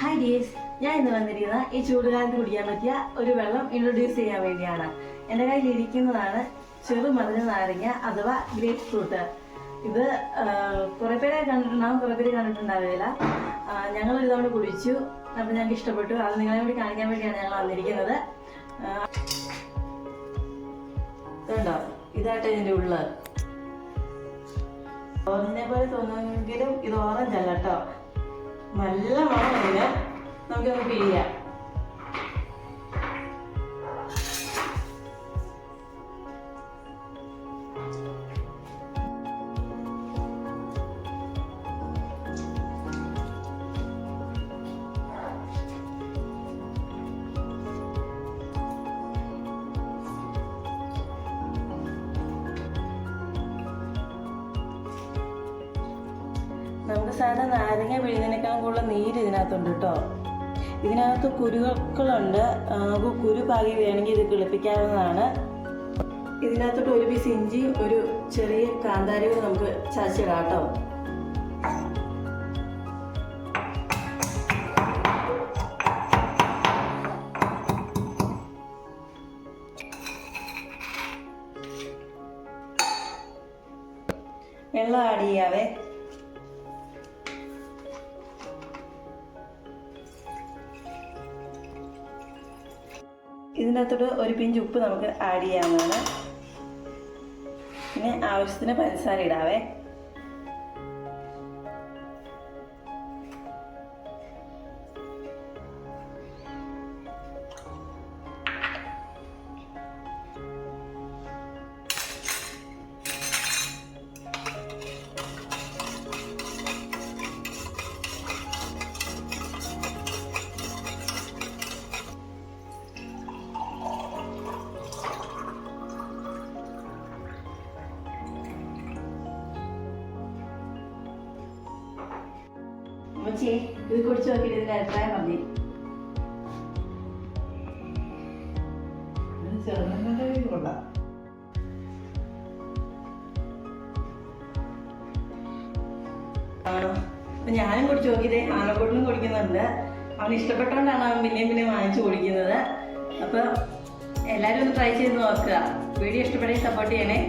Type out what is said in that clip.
Hi dears, ഞാൻ ഇന്ന് വന്നിരിക്കുന്ന ഈ ചൂടുകാലത്ത് കുടിക്കാൻ പറ്റിയ ഒരു വെള്ളം ഇൻട്രൊഡ്യൂസ് ചെയ്യാൻ വേണ്ടിയാണ്. എൻ്റെ കയ്യിൽ ഇരിക്കുന്നതാണ് ചെറുമധുര നാരങ്ങ അഥവാ ഗ്രേപ്പ് ഫ്രൂട്ട്. ഇത് കുറേ പേരെ കണ്ടിട്ടുണ്ടാവും, കുറേ പേര് കണ്ടിട്ടുണ്ടാവില്ല. ഞങ്ങളൊരു തവണ കുടിച്ചു, അപ്പം ഞങ്ങൾക്ക് ഇഷ്ടപ്പെട്ടു. അത് നിങ്ങളെ കൂടി കാണിക്കാൻ വേണ്ടിയാണ് ഞങ്ങൾ വന്നിരിക്കുന്നത്. ഇതുണ്ടോ, ഇതായിട്ട് ഇതിൻ്റെ ഉള്ളിൽ ഓറഞ്ചിനെ പോലെ തോന്നുമെങ്കിലും ഇത് ഓറഞ്ച് അല്ല കേട്ടോ. നല്ല മണം ഇതിന്. നമുക്കൊന്ന് പിഴിയാം. നമുക്ക് സാധാരണ നാരങ്ങ പിഴിയുന്നതിനേക്കാളും കൂടുതൽ നീര് ഇതിനകത്തുണ്ട് കേട്ടോ. ഇതിനകത്ത് കുരുക്കളുണ്ട്. നമുക്ക് കുരു പാകി വേണമെങ്കിൽ ഇത് കിളിപ്പിക്കാവുന്നതാണ്. ഇതിനകത്തോട്ട് ഒരു പീസ് ഇഞ്ചിയും ഒരു ചെറിയ കാന്താരിയും നമുക്ക് ചതച്ചിടാം കേട്ടോ. വെള്ളം ആഡ് ചെയ്യാവേ. ഇതിനകത്തോട്ട് ഒരു പിഞ്ച് ഉപ്പ് നമുക്ക് ആഡ് ചെയ്യാവുന്നതാണ്. പിന്നെ ആവശ്യത്തിന് പഞ്ചസാര ഇടാവേ. അമ്മച്ചി, ഇത് കുടിച്ചു നോക്കിയിട്ട് ഇതിന്റെ അഭിപ്രായം പറഞ്ഞു. അപ്പൊ ഞാനും കുടിച്ചു നോക്കിയത് ആനക്കൂട്ടിലും കുടിക്കുന്നുണ്ട്. അവന് ഇഷ്ടപ്പെട്ടോണ്ടാണ് അവൻ പിന്നെയും പിന്നെയും വാങ്ങിച്ചു കുടിക്കുന്നത്. അപ്പൊ എല്ലാവരും ഒന്ന് ട്രൈ ചെയ്ത് നോക്കുക. വീഡിയോ ഇഷ്ടപ്പെട്ടെങ്കിൽ സപ്പോർട്ട് ചെയ്യണേ.